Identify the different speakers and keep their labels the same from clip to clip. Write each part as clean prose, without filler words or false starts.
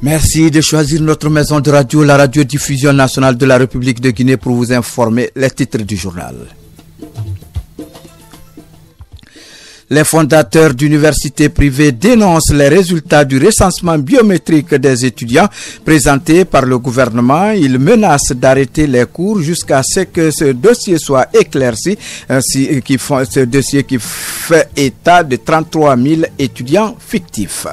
Speaker 1: Merci de choisir notre maison de radio, la radiodiffusion nationale de la République de Guinée, pour vous informer les titres du journal. Les fondateurs d'universités privées dénoncent les résultats du recensement biométrique des étudiants présentés par le gouvernement. Ils menacent d'arrêter les cours jusqu'à ce que ce dossier soit éclairci, ce dossier qui fait état de 33 000 étudiants fictifs.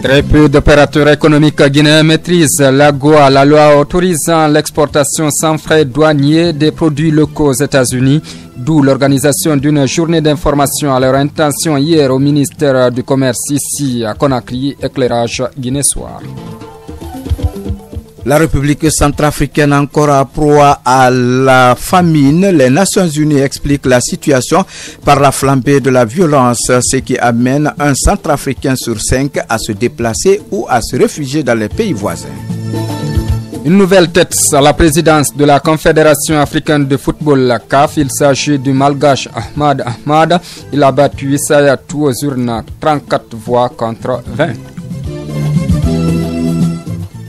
Speaker 2: Très peu d'opérateurs économiques guinéens maîtrisent l'AGOA, la loi autorisant l'exportation sans frais douaniers des produits locaux aux États-Unis, d'où l'organisation d'une journée d'information à leur intention hier au ministère du Commerce ici à Conakry, éclairage Guinée Soir.
Speaker 1: La République centrafricaine encore à proie à la famine. Les Nations Unies expliquent la situation par la flambée de la violence, ce qui amène un Centrafricain sur 5 à se déplacer ou à se réfugier dans les pays voisins.
Speaker 2: Une nouvelle tête à la présidence de la Confédération africaine de football, la CAF. Il s'agit du Malgache Ahmad Ahmad. Il a battu Issayatou aux urnes 34 voix contre 20.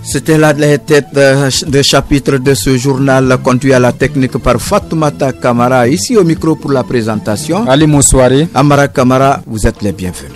Speaker 1: C'était là les têtes de chapitre de ce journal, conduit à la technique par Fatoumata Kamara. Ici au micro pour la présentation,
Speaker 2: Ali Moussouari,
Speaker 1: Amara Kamara, vous êtes les bienvenus.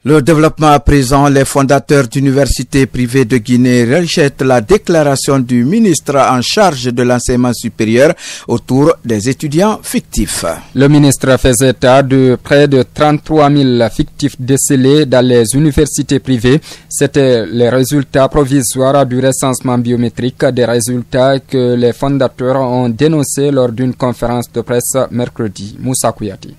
Speaker 1: Le développement à présent, les fondateurs d'universités privées de Guinée rejettent la déclaration du ministre en charge de l'enseignement supérieur autour des étudiants fictifs.
Speaker 2: Le ministre faisait état de près de 33 000 fictifs décelés dans les universités privées. C'était les résultats provisoires du recensement biométrique, des résultats que les fondateurs ont dénoncés lors d'une conférence de presse mercredi. Moussa Kouyati.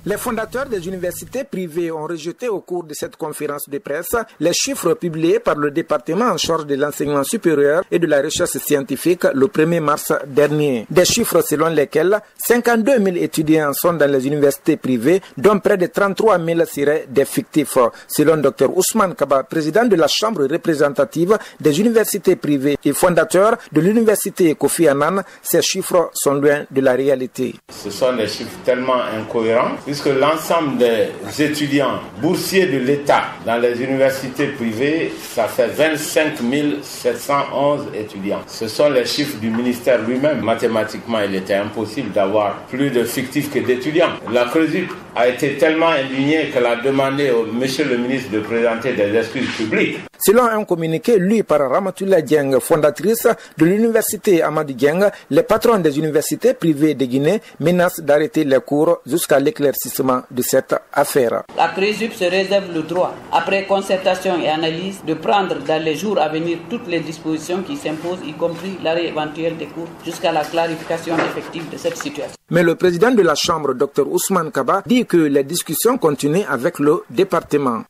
Speaker 3: Les fondateurs des universités privées ont rejeté au cours de cette conférence de presse les chiffres publiés par le département en charge de l'enseignement supérieur et de la recherche scientifique le 1er mars dernier. Des chiffres selon lesquels 52 000 étudiants sont dans les universités privées, dont près de 33 000 seraient des fictifs. Selon Dr Ousmane Kaba, président de la Chambre représentative des universités privées et fondateur de l'université Kofi Annan, ces chiffres sont loin de la réalité.
Speaker 4: Ce sont des chiffres tellement incohérents, puisque l'ensemble des étudiants boursiers de l'État dans les universités privées, ça fait 25 711 étudiants. Ce sont les chiffres du ministère lui-même. Mathématiquement, il était impossible d'avoir plus de fictifs que d'étudiants. La CRESUP a été tellement indignée qu'elle a demandé au monsieur le ministre de présenter des excuses publiques.
Speaker 3: Selon un communiqué lu par Ramatoulaye Dieng, fondatrice de l'université Amadou Dieng, les patrons des universités privées de Guinée menacent d'arrêter les cours jusqu'à l'éclaircissement de cette affaire.
Speaker 5: La CRESUP se réserve le droit, après concertation et analyse, de prendre dans les jours à venir toutes les dispositions qui s'imposent, y compris l'arrêt éventuel des cours, jusqu'à la clarification effective de cette situation.
Speaker 3: Mais le président de la Chambre, Dr Ousmane Kaba, dit que les discussions continuent avec le département.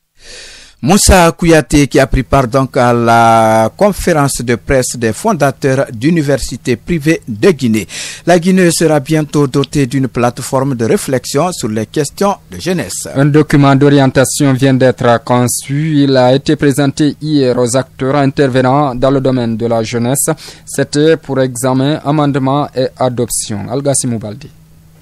Speaker 1: Moussa Kouyate, qui a pris part donc à la conférence de presse des fondateurs d'universités privées de Guinée. La Guinée sera bientôt dotée d'une plateforme de réflexion sur les questions de jeunesse.
Speaker 2: Un document d'orientation vient d'être conçu. Il a été présenté hier aux acteurs intervenants dans le domaine de la jeunesse. C'était pour examen, amendement et adoption. Algassi Moubaldi.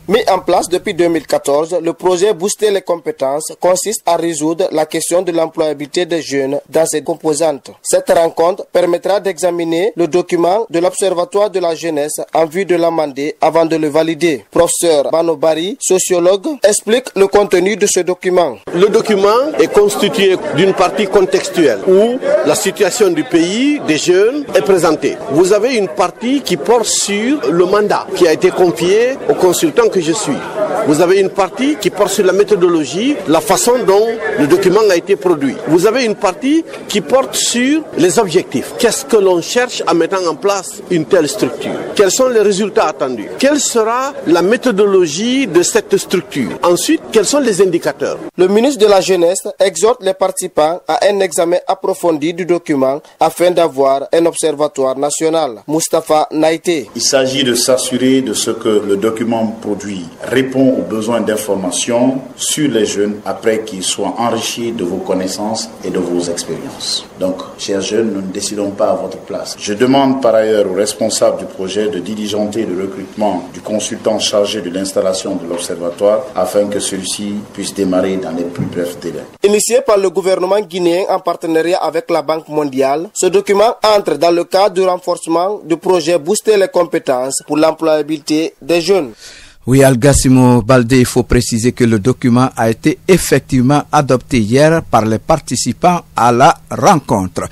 Speaker 6: Mis en place depuis 2014, le projet Booster les compétences consiste à résoudre la question de l'employabilité des jeunes dans ses composantes. Cette rencontre permettra d'examiner le document de l'Observatoire de la jeunesse en vue de l'amender avant de le valider. Professeur Banobari, sociologue, explique le contenu de ce document.
Speaker 7: Le document est constitué d'une partie contextuelle où la situation du pays, des jeunes, est présentée. Vous avez une partie qui porte sur le mandat qui a été confié aux consultants que je suis. Vous avez une partie qui porte sur la méthodologie, la façon dont le document a été produit. Vous avez une partie qui porte sur les objectifs. Qu'est-ce que l'on cherche en mettant en place une telle structure? Quels sont les résultats attendus? Quelle sera la méthodologie de cette structure? Ensuite, quels sont les indicateurs?
Speaker 6: Le ministre de la Jeunesse exhorte les participants à un examen approfondi du document afin d'avoir un observatoire national. Moustapha Naïté.
Speaker 8: Il s'agit de s'assurer de ce que le document produit répond répond aux besoins d'information sur les jeunes après qu'ils soient enrichis de vos connaissances et de vos expériences. Donc, chers jeunes, nous ne décidons pas à votre place. Je demande par ailleurs aux responsables du projet de diligenter le recrutement du consultant chargé de l'installation de l'observatoire afin que celui-ci puisse démarrer dans les plus brefs délais.
Speaker 6: Initié par le gouvernement guinéen en partenariat avec la Banque mondiale, ce document entre dans le cadre du renforcement du projet Booster les compétences pour l'employabilité des jeunes.
Speaker 1: Oui, Algassimo Baldé, il faut préciser que le document a été effectivement adopté hier par les participants à la rencontre.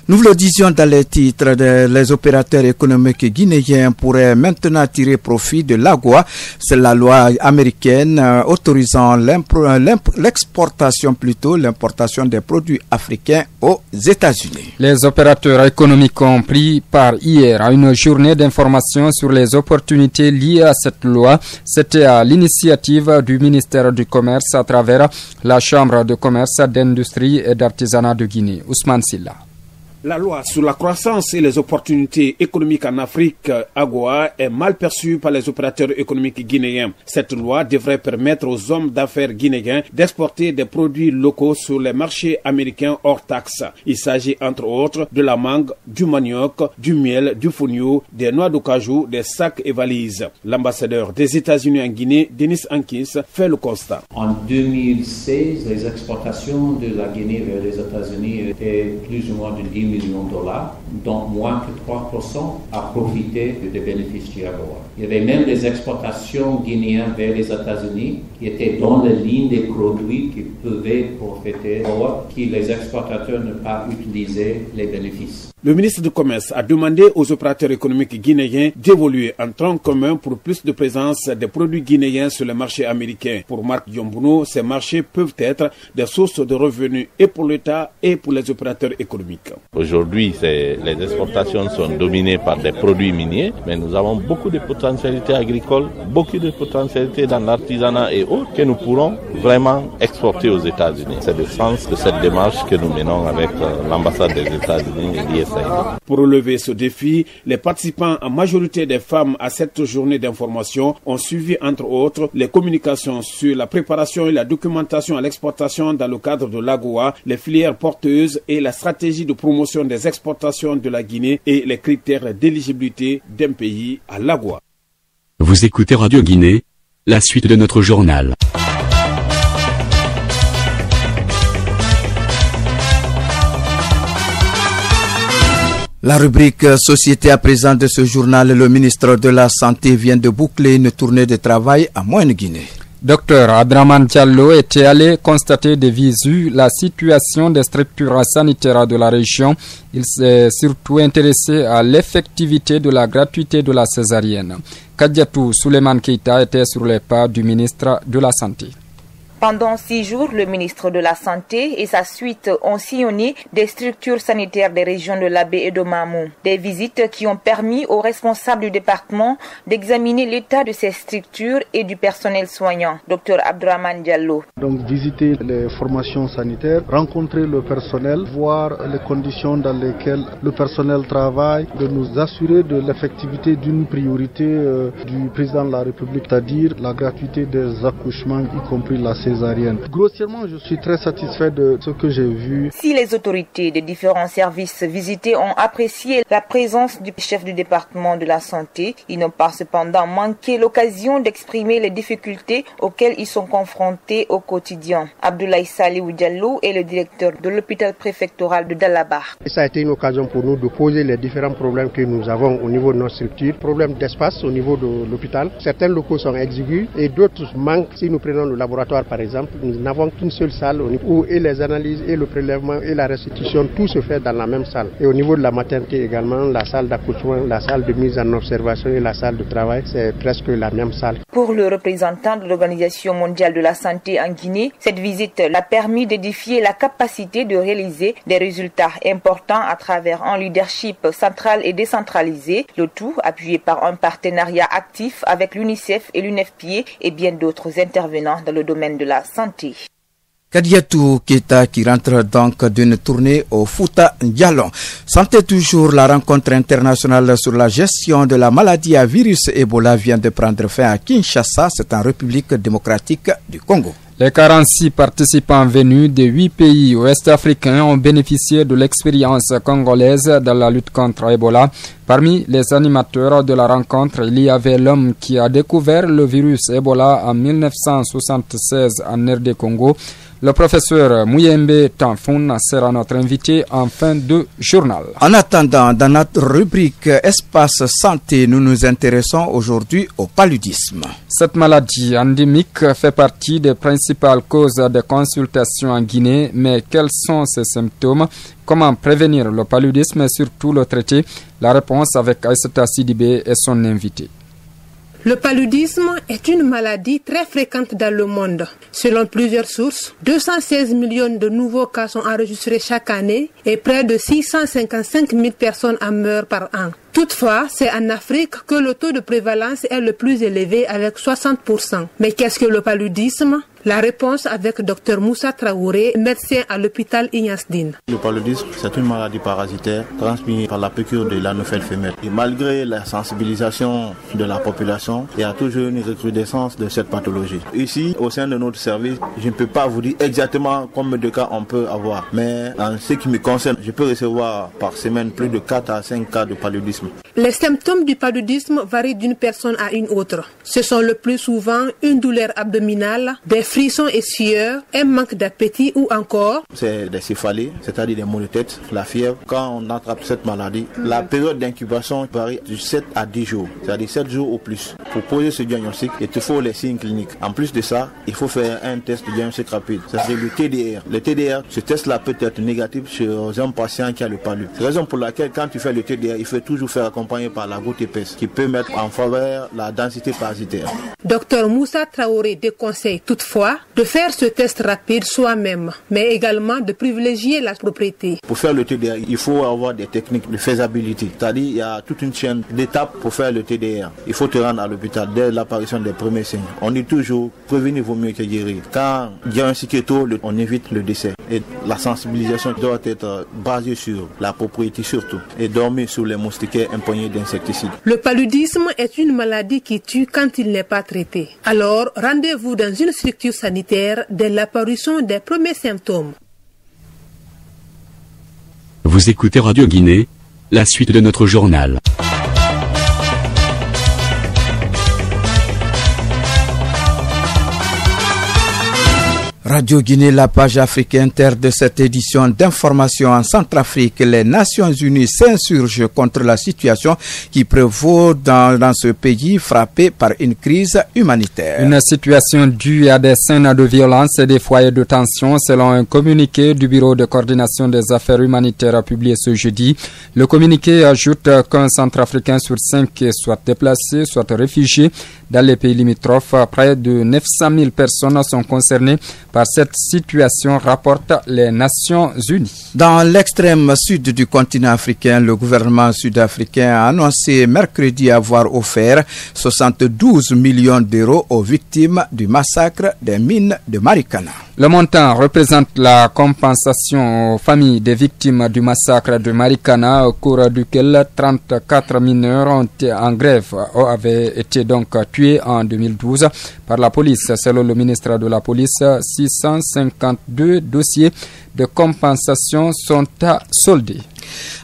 Speaker 1: Nous le disions dans les titres, les opérateurs économiques guinéens pourraient maintenant tirer profit de l'AGOA. C'est la loi américaine autorisant l'importation des produits africains aux États-Unis.
Speaker 2: Les opérateurs économiques ont pris part hier à une journée d'information sur les opportunités liées à cette loi. C'était à l'initiative du ministère du Commerce à travers la Chambre de commerce, d'industrie et d'artisanat de Guinée. Ousmane Silla.
Speaker 9: La loi sur la croissance et les opportunités économiques en Afrique, AGOA, est mal perçue par les opérateurs économiques guinéens. Cette loi devrait permettre aux hommes d'affaires guinéens d'exporter des produits locaux sur les marchés américains hors taxes. Il s'agit entre autres de la mangue, du manioc, du miel, du fonio, des noix de cajou, des sacs et valises. L'ambassadeur des États-Unis en Guinée, Denis Ankins, fait le constat.
Speaker 10: En 2016, les exportations de la Guinée vers les États-Unis étaient plus ou moins de 10 millions de dollars, dont moins que 3% a profité des bénéfices du AGOA. Il y avait même des exportations guinéennes vers les États-Unis qui étaient dans la ligne des produits qui pouvaient profiter, or que les exportateurs n'ont pas utilisé les bénéfices.
Speaker 9: Le ministre du Commerce a demandé aux opérateurs économiques guinéens d'évoluer en tronc commun pour plus de présence des produits guinéens sur le marché américain. Pour Marc Diombono, ces marchés peuvent être des sources de revenus et pour l'État et pour les opérateurs économiques.
Speaker 11: Aujourd'hui, les exportations sont dominées par des produits miniers, mais nous avons beaucoup de potentialités agricoles, beaucoup de potentialités dans l'artisanat et autres que nous pourrons vraiment exporter aux États-Unis. C'est le sens de cette démarche que nous menons avec l'ambassade des États-Unis et l'ISA.
Speaker 9: Pour relever ce défi, les participants, en majorité des femmes à cette journée d'information, ont suivi entre autres les communications sur la préparation et la documentation à l'exportation dans le cadre de l'AGOA, les filières porteuses et la stratégie de promotion des exportations de la Guinée et les critères d'éligibilité d'un pays à l'AGOA.
Speaker 12: Vous écoutez Radio Guinée, la suite de notre journal.
Speaker 1: La rubrique Société à présent de ce journal, le ministre de la Santé vient de boucler une tournée de travail à Moyenne-Guinée.
Speaker 2: Docteur Abdraman Diallo était allé constater de visu la situation des structures sanitaires de la région. Il s'est surtout intéressé à l'effectivité de la gratuité de la césarienne. Kadiatou Souleymane Keita était sur les pas du ministre de la Santé.
Speaker 13: Pendant 6 jours, le ministre de la Santé et sa suite ont sillonné des structures sanitaires des régions de l'Abbé et de Mamou. Des visites qui ont permis aux responsables du département d'examiner l'état de ces structures et du personnel soignant. Dr Abdraman Diallo.
Speaker 14: Donc visiter les formations sanitaires, rencontrer le personnel, voir les conditions dans lesquelles le personnel travaille, de nous assurer de l'effectivité d'une priorité du président de la République, c'est-à-dire la gratuité des accouchements, y compris la césarienne. Grossièrement, je suis très satisfait de ce que j'ai vu.
Speaker 13: Si les autorités des différents services visités ont apprécié la présence du chef du département de la santé, ils n'ont pas cependant manqué l'occasion d'exprimer les difficultés auxquelles ils sont confrontés au quotidien. Abdoulaye Salihou Diallo est le directeur de l'hôpital préfectoral de Dalabar.
Speaker 15: Ça a été une occasion pour nous de poser les différents problèmes que nous avons au niveau de nos structures. Problème d'espace au niveau de l'hôpital. Certains locaux sont exigus et d'autres manquent. Si nous prenons le laboratoire par exemple, nous n'avons qu'une seule salle où et les analyses et le prélèvement et la restitution, tout se fait dans la même salle. Et au niveau de la maternité également, la salle d'accouchement, la salle de mise en observation et la salle de travail, c'est presque la même salle.
Speaker 13: Pour le représentant de l'Organisation mondiale de la santé en Guinée, cette visite l'a permis d'édifier la capacité de réaliser des résultats importants à travers un leadership central et décentralisé, le tout appuyé par un partenariat actif avec l'UNICEF et l'UNFPA et bien d'autres intervenants dans le domaine de la santé.
Speaker 1: Kadiatou Keita qui rentre donc d'une tournée au Fouta Ndialon. Santé toujours, la rencontre internationale sur la gestion de la maladie à virus Ebola vient de prendre fin à Kinshasa, c'est en République démocratique du Congo.
Speaker 2: Les 46 participants venus de 8 pays ouest-africains ont bénéficié de l'expérience congolaise dans la lutte contre Ebola. Parmi les animateurs de la rencontre, il y avait l'homme qui a découvert le virus Ebola en 1976 en RD Congo. Le professeur Mouyembe Tanfoun sera notre invité en fin de journal.
Speaker 1: En attendant, dans notre rubrique Espace Santé, nous nous intéressons aujourd'hui au paludisme.
Speaker 2: Cette maladie endémique fait partie des principales causes de consultation en Guinée, mais quels sont ses symptômes? Comment prévenir le paludisme et surtout le traiter? La réponse avec Aïssata Sidibé et son invité.
Speaker 16: Le paludisme est une maladie très fréquente dans le monde. Selon plusieurs sources, 216 millions de nouveaux cas sont enregistrés chaque année et près de 655 000 personnes en meurent par an. Toutefois, c'est en Afrique que le taux de prévalence est le plus élevé avec 60%. Mais qu'est-ce que le paludisme? La réponse avec Dr Moussa Traoré, médecin à l'hôpital Ignace Dine.
Speaker 17: Le paludisme, c'est une maladie parasitaire transmise par la piqûre de l'anophèle femelle. Et malgré la sensibilisation de la population, il y a toujours une recrudescence de cette pathologie. Ici, au sein de notre service, je ne peux pas vous dire exactement combien de cas on peut avoir. Mais en ce qui me concerne, je peux recevoir par semaine plus de 4 à 5 cas de paludisme.
Speaker 16: Les symptômes du paludisme varient d'une personne à une autre. Ce sont le plus souvent une douleur abdominale, des frissons et sueurs, un manque d'appétit ou encore
Speaker 17: c'est des céphalées, c'est-à-dire des maux de tête, la fièvre. Quand on attrape cette maladie, la période d'incubation varie de 7 à 10 jours, c'est-à-dire 7 jours au plus. Pour poser ce diagnostic, il te faut les signes cliniques. En plus de ça, il faut faire un test de diagnostic rapide, c'est-à-dire le TDR. Le TDR, ce test-là peut être négatif chez un patient qui a le palud. C'est la raison pour laquelle quand tu fais le TDR, il faut toujours faire accompagner par la goutte épaisse qui peut mettre en faveur la densité parasitaire.
Speaker 16: Dr Moussa Traoré déconseille toutefois de faire ce test rapide soi-même, mais également de privilégier la propriété.
Speaker 17: Pour faire le TDR, il faut avoir des techniques de faisabilité. C'est-à-dire il y a toute une chaîne d'étapes pour faire le TDR. Il faut te rendre à l'hôpital dès l'apparition des premiers signes. On dit toujours, prévenir vaut mieux que guérir. Quand diagnostiquer tôt, on évite le décès. Et la sensibilisation doit être basée sur la propriété surtout et dormir sur les moustiquaires imprégnés d'insecticides.
Speaker 16: Le paludisme est une maladie qui tue quand il n'est pas traité. Alors, rendez-vous dans une structure sanitaire dès l'apparition des premiers symptômes.
Speaker 12: Vous écoutez Radio Guinée, la suite de notre journal.
Speaker 1: Radio Guinée, la page Afrique Inter de cette édition d'information en Centrafrique. Les Nations Unies s'insurgent contre la situation qui prévaut dans ce pays frappé par une crise humanitaire.
Speaker 2: Une situation due à des scènes de violence et des foyers de tension selon un communiqué du Bureau de coordination des affaires humanitaires publié ce jeudi. Le communiqué ajoute qu'un Centrafricain sur 5 soit déplacé, soit réfugié dans les pays limitrophes. Près de 900 000 personnes sont concernées par cette situation, rapportent les Nations Unies.
Speaker 1: Dans l'extrême sud du continent africain, le gouvernement sud-africain a annoncé mercredi avoir offert 72 millions d'euros aux victimes du massacre des mines de Marikana.
Speaker 2: Le montant représente la compensation aux familles des victimes du massacre de Marikana, au cours duquel 34 mineurs ont été en grève avaient été donc tués en 2012 par la police. Selon le ministre de la Police, 652 dossiers de compensation sont à solder.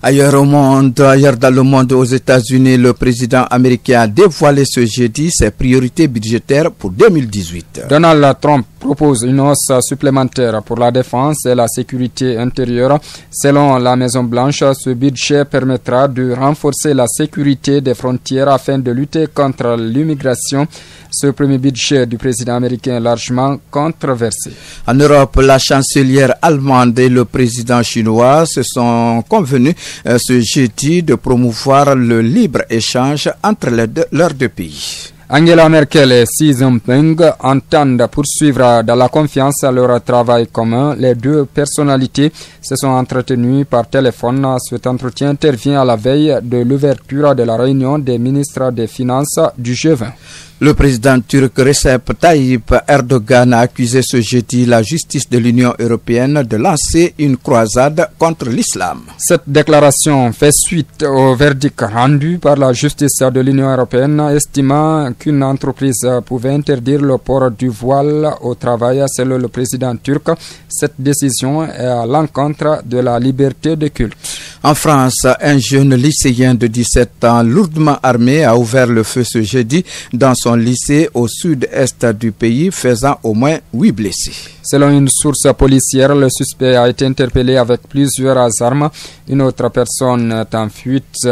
Speaker 1: Ailleurs dans le monde, aux États-Unis, le président américain a dévoilé ce jeudi ses priorités budgétaires pour 2018.
Speaker 2: Donald Trump propose une hausse supplémentaire pour la défense et la sécurité intérieure. Selon la Maison-Blanche, ce budget permettra de renforcer la sécurité des frontières afin de lutter contre l'immigration. Ce premier budget du président américain est largement controversé.
Speaker 1: En Europe, la chancelière allemande et le président chinois se sont convenus ce jeudi de promouvoir le libre-échange entre leurs deux pays.
Speaker 2: Angela Merkel et Xi Jinping entendent poursuivre dans la confiance leur travail commun. Les deux personnalités se sont entretenues par téléphone. Cet entretien intervient à la veille de l'ouverture de la réunion des ministres des Finances du G20.
Speaker 1: Le président turc Recep Tayyip Erdogan a accusé ce jeudi la justice de l'Union européenne de lancer une croisade contre l'islam.
Speaker 2: Cette déclaration fait suite au verdict rendu par la justice de l'Union européenne estimant qu'une entreprise pouvait interdire le port du voile au travail. Selon le président turc, cette décision est à l'encontre de la liberté de culte.
Speaker 1: En France, un jeune lycéen de 17 ans lourdement armé a ouvert le feu ce jeudi dans son lycée au sud-est du pays, faisant au moins 8 blessés.
Speaker 2: Selon une source policière, le suspect a été interpellé avec plusieurs armes. Une autre personne est en fuite,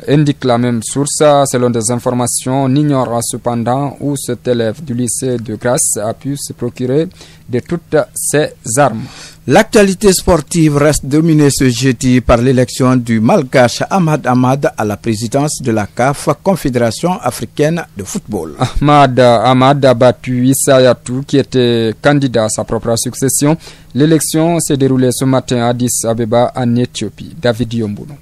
Speaker 2: indique la même source. Selon des informations, on ignore cependant où cet élève du lycée de Grasse a pu se procurer de toutes ces armes.
Speaker 1: L'actualité sportive reste dominée ce jeudi par l'élection du Malgache Ahmad Ahmad à la présidence de la CAF, Confédération africaine de football.
Speaker 2: Ahmad Ahmad a battu Issa Hayatou qui était candidat à sa propre succession. L'élection s'est déroulée ce matin à Addis Abeba en Éthiopie. David Yombono.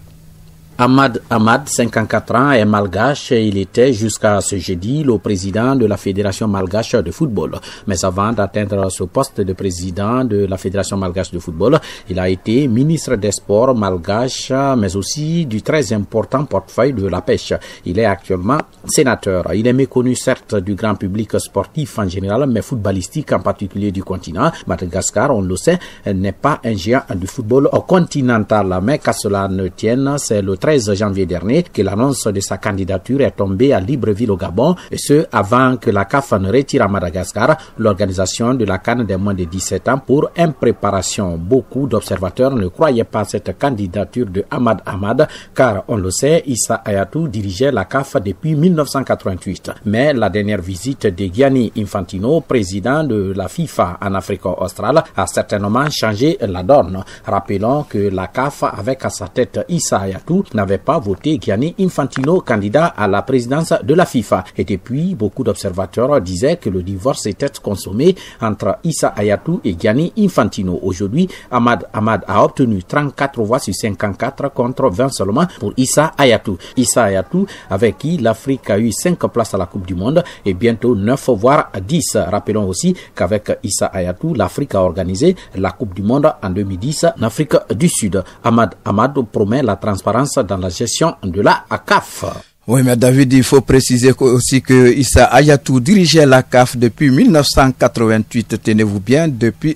Speaker 18: Ahmad Ahmad, 54 ans, est malgache et il était jusqu'à ce jeudi le président de la Fédération malgache de football. Mais avant d'atteindre ce poste de président de la Fédération malgache de football, il a été ministre des Sports malgache, mais aussi du très important portefeuille de la pêche. Il est actuellement sénateur. Il est méconnu certes du grand public sportif en général, mais footballistique en particulier du continent. Madagascar, on le sait, n'est pas un géant du football continental. Mais qu'à cela ne tienne, c'est le 13 janvier dernier que l'annonce de sa candidature est tombée à Libreville au Gabon, et ce avant que la CAF ne retire à Madagascar l'organisation de la CAN des moins de 17 ans pour impréparation. Beaucoup d'observateurs ne croyaient pas cette candidature de Ahmad Ahmad car on le sait, Issa Hayatou dirigeait la CAF depuis 1988. Mais la dernière visite de Gianni Infantino, président de la FIFA en Afrique australe, a certainement changé la donne. Rappelons que la CAF avec à sa tête Issa Hayatou n'avait pas voté Gianni Infantino candidat à la présidence de la FIFA. Et depuis, beaucoup d'observateurs disaient que le divorce était consommé entre Issa Hayatou et Gianni Infantino. Aujourd'hui, Ahmad Ahmad a obtenu 34 voix sur 54 contre 20 seulement pour Issa Hayatou. Issa Hayatou, avec qui l'Afrique a eu 5 places à la Coupe du Monde et bientôt 9 voire 10. Rappelons aussi qu'avec Issa Hayatou, l'Afrique a organisé la Coupe du Monde en 2010 en Afrique du Sud. Ahmad Ahmad promet la transparence dans la gestion de la CAF.
Speaker 1: Oui, mais David, il faut préciser aussi que Issa Hayatou dirigeait la CAF depuis 1988, tenez-vous bien, depuis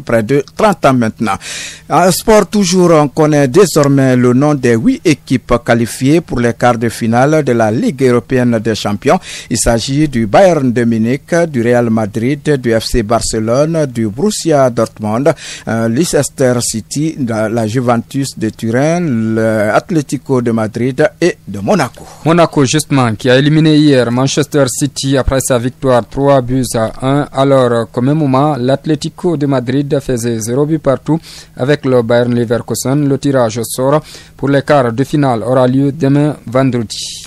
Speaker 1: près de 30 ans maintenant. En sport toujours, on connaît désormais le nom des 8 équipes qualifiées pour les quarts de finale de la Ligue européenne des champions. Il s'agit du Bayern de Munich, du Real Madrid, du FC Barcelone, du Borussia Dortmund, Leicester City, la Juventus de Turin, l'Atlético de Madrid et de Monaco.
Speaker 2: Monaco, justement, qui a éliminé hier Manchester City après sa victoire 3-1, alors qu'au même moment, l'Atlético de Madrid faisait 0 but partout avec le Bayern Leverkusen. Le tirage au sort pour les quarts de finale aura lieu demain vendredi.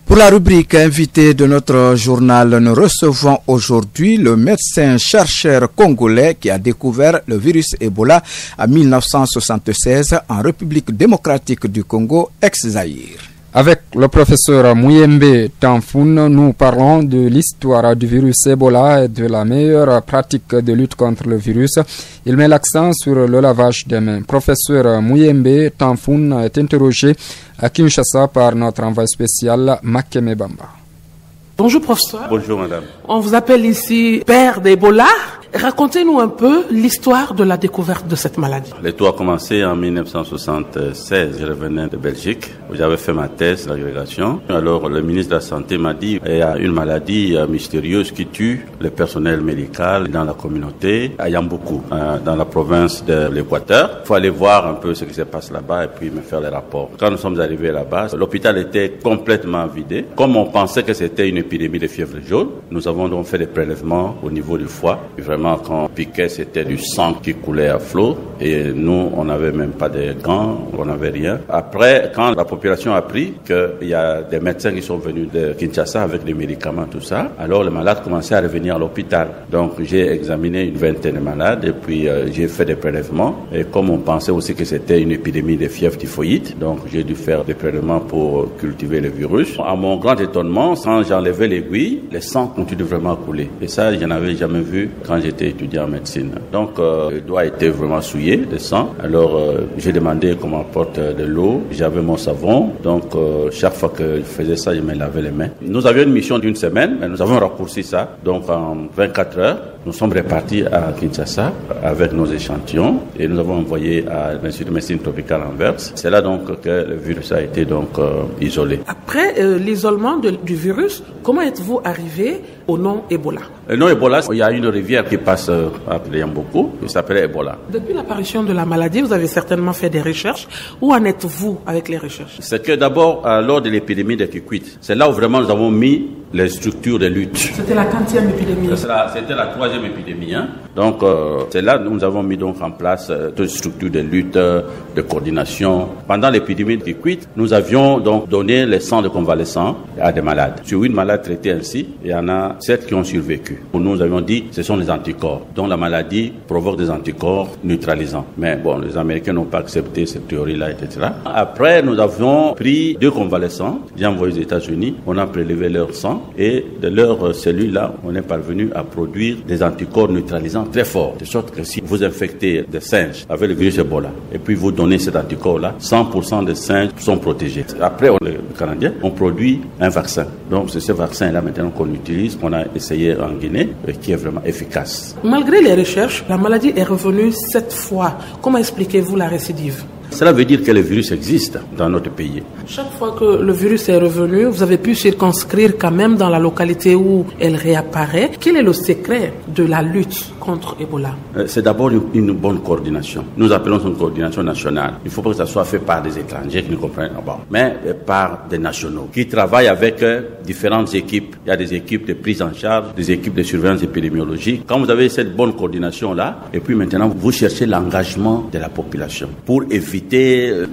Speaker 1: Pour la rubrique invité de notre journal, nous recevons aujourd'hui le médecin-chercheur congolais qui a découvert le virus Ebola en 1976 en République démocratique du Congo, ex-Zaïre.
Speaker 2: Avec le professeur Muyembe Tanfoun, nous parlons de l'histoire du virus Ebola et de la meilleure pratique de lutte contre le virus. Il met l'accent sur le lavage des mains. Professeur Muyembe Tanfoun est interrogé à Kinshasa par notre envoyé spécial Makeme Bamba.
Speaker 19: Bonjour professeur.
Speaker 20: Bonjour madame.
Speaker 19: On vous appelle ici père d'Ebola. Racontez-nous un peu l'histoire de la découverte de cette maladie.
Speaker 20: Le tout a commencé en 1976. Je revenais de Belgique où j'avais fait ma thèse d'agrégation. Alors le ministre de la Santé m'a dit il y a une maladie mystérieuse qui tue le personnel médical dans la communauté à Yamboukou, dans la province de l'Équateur. Il faut aller voir un peu ce qui se passe là-bas et puis me faire les rapports. Quand nous sommes arrivés là-bas, l'hôpital était complètement vidé. Comme on pensait que c'était une épidémie de fièvre jaune, nous avons donc fait des prélèvements au niveau du foie. Et vraiment, Vraiment, quand on piquait, c'était du sang qui coulait à flot. Et nous, on n'avait même pas de gants, on n'avait rien. Après, quand la population a appris qu'il y a des médecins qui sont venus de Kinshasa avec des médicaments, tout ça, alors les malades commençaient à revenir à l'hôpital. Donc, j'ai examiné une vingtaine de malades et puis j'ai fait des prélèvements. Et comme on pensait aussi que c'était une épidémie de fièvre typhoïde, donc j'ai dû faire des prélèvements pour cultiver le virus. À mon grand étonnement, quand j'enlevais l'aiguille, le sang continue vraiment à couler. Et ça, je n'avais jamais vu quand j'étais étudiant en médecine. Donc, le doigt était vraiment souillé de sang. Alors, j'ai demandé qu'on m'apporte de l'eau. J'avais mon savon. Donc, chaque fois que je faisais ça, je me lavais les mains. Nous avions une mission d'une semaine, mais nous avons raccourci ça. Donc, en 24 heures, nous sommes repartis à Kinshasa avec nos échantillons et nous avons envoyé à l'Institut de médecine tropicale Anvers. C'est là donc que le virus a été donc isolé.
Speaker 19: Après l'isolement du virus, comment êtes-vous arrivé au nom Ebola?
Speaker 20: Le nom Ebola, il y a une rivière qui passe à Yamboko qui s'appelle Ebola.
Speaker 19: Depuis l'apparition de la maladie, vous avez certainement fait des recherches. Où en êtes-vous avec les recherches?
Speaker 20: C'est que d'abord, lors de l'épidémie de Kikwit, c'est là où vraiment nous avons mis les structures de lutte.
Speaker 19: C'était la 40e épidémie.
Speaker 20: C'était la 3e épidémie. Hein? Donc, c'est là que nous avons mis donc en place toutes les structures de lutte, de coordination. Pendant l'épidémie de Kikwit, nous avions donc donné les sangs de convalescents à des malades. Sur 8 malades traités ainsi, il y en a 7 qui ont survécu. Pour nous avions dit ce sont les anticorps. Donc la maladie provoque des anticorps neutralisants. Mais bon, les Américains n'ont pas accepté cette théorie-là, etc. Après, nous avions pris 2 convalescents, j'ai envoyé aux États-Unis, on a prélevé leur sang et de leurs cellules-là, on est parvenu à produire des anticorps neutralisants très forts. De sorte que si vous infectez des singes avec le virus Ebola et puis vous donnez cet anticorps-là, 100% des singes sont protégés. Après, les Canadiens ont produit un vaccin. Donc c'est ce vaccin-là maintenant qu'on utilise, qu'on a essayé en Guinée et qui est vraiment efficace.
Speaker 19: Malgré les recherches, la maladie est revenue 7 fois. Comment expliquez-vous la récidive?
Speaker 20: Cela veut dire que le virus existe dans notre pays.
Speaker 19: Chaque fois que le virus est revenu, vous avez pu circonscrire quand même dans la localité où elle réapparaît. Quel est le secret de la lutte contre Ebola?
Speaker 20: C'est d'abord une bonne coordination. Nous appelons ça une coordination nationale. Il ne faut pas que ça soit fait par des étrangers qui ne comprennent pas, mais par des nationaux qui travaillent avec différentes équipes. Il y a des équipes de prise en charge, des équipes de surveillance épidémiologique. Quand vous avez cette bonne coordination-là, et puis maintenant vous cherchez l'engagement de la population pour éviter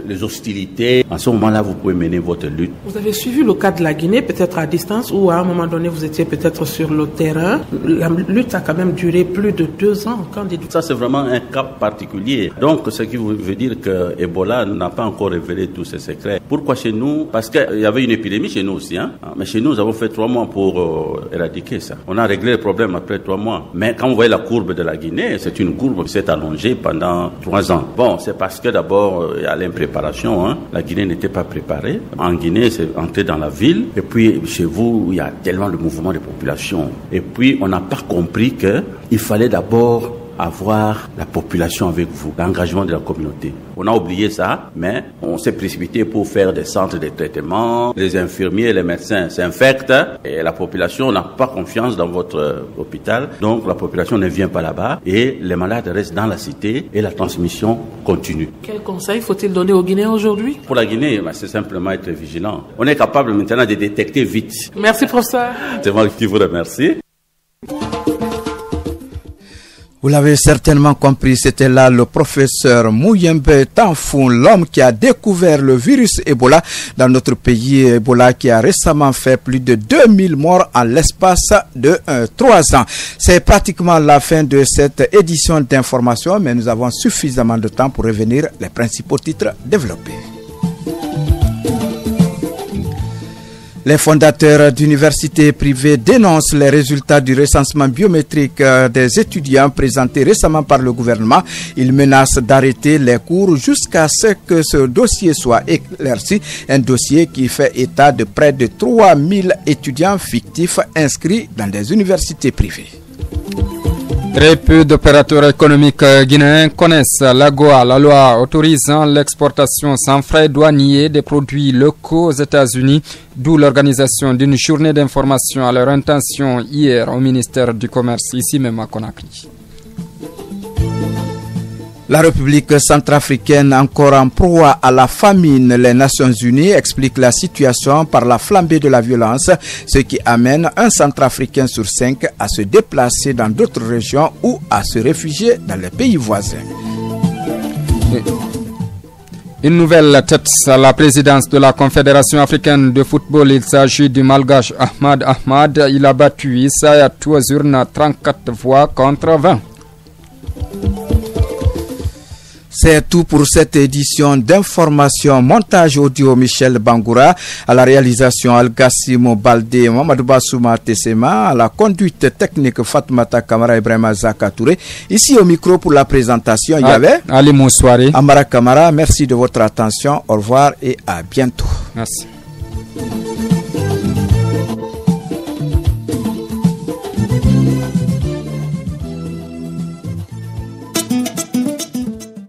Speaker 20: les hostilités. En ce moment-là, vous pouvez mener votre lutte.
Speaker 19: Vous avez suivi le cas de la Guinée, peut-être à distance, ou à un moment donné, vous étiez peut-être sur le terrain. La lutte a quand même duré plus de 2 ans. Quand dites-vous?
Speaker 20: Ça, c'est vraiment un cas particulier. Donc, ce qui veut dire que Ebola n'a pas encore révélé tous ses secrets. Pourquoi chez nous? Parce qu'il y avait une épidémie chez nous aussi. Hein? Mais chez nous, nous avons fait 3 mois pour éradiquer ça. On a réglé le problème après 3 mois. Mais quand vous voyez la courbe de la Guinée, c'est une courbe qui s'est allongée pendant 3 ans. Bon, c'est parce que d'abord, il y a l'impréparation. Hein. La Guinée n'était pas préparée. En Guinée, c'est entré dans la ville. Et puis, chez vous, il y a tellement de mouvements de population. Et puis, on n'a pas compris qu'il fallait d'abord avoir la population avec vous, l'engagement de la communauté. On a oublié ça, mais on s'est précipité pour faire des centres de traitement. Les infirmiers, les médecins s'infectent et la population n'a pas confiance dans votre hôpital. Donc la population ne vient pas là-bas et les malades restent dans la cité et la transmission continue.
Speaker 19: Quel conseil faut-il donner aux Guinéens aujourd'hui?
Speaker 20: Pour la Guinée, c'est simplement être vigilant. On est capable maintenant de détecter vite.
Speaker 19: Merci professeur.
Speaker 20: C'est moi qui vous remercie.
Speaker 1: Vous l'avez certainement compris, c'était là le professeur Mouyembe Tanfoun, l'homme qui a découvert le virus Ebola dans notre pays. Ebola qui a récemment fait plus de 2000 morts en l'espace de 3 ans. C'est pratiquement la fin de cette édition d'information, mais nous avons suffisamment de temps pour revenir les principaux titres développés. Les fondateurs d'universités privées dénoncent les résultats du recensement biométrique des étudiants présentés récemment par le gouvernement. Ils menacent d'arrêter les cours jusqu'à ce que ce dossier soit éclairci. Un dossier qui fait état de près de 3000 étudiants fictifs inscrits dans des universités privées.
Speaker 2: Très peu d'opérateurs économiques guinéens connaissent la loi autorisant l'exportation sans frais douaniers des produits locaux aux États-Unis, d'où l'organisation d'une journée d'information à leur intention hier au ministère du Commerce, ici même à Conakry.
Speaker 1: La République centrafricaine encore en proie à la famine. Les Nations Unies expliquent la situation par la flambée de la violence, ce qui amène un Centrafricain sur 5 à se déplacer dans d'autres régions ou à se réfugier dans les pays voisins.
Speaker 2: Une nouvelle tête à la présidence de la Confédération africaine de football. Il s'agit du Malgache Ahmad Ahmad. Il a battu Issa Touazurna 34 voix contre 20.
Speaker 1: C'est tout pour cette édition d'information. Montage audio Michel Bangoura, à la réalisation Al-Gassimo Baldé, Mamadou Bassouma Tessema, à la conduite technique Fatmata Kamara Ibrahima Zakatouré. Ici au micro pour la présentation, il y avait
Speaker 2: Ali Moussouari,
Speaker 1: Amara Kamara. Merci de votre attention. Au revoir et à bientôt.
Speaker 2: Merci.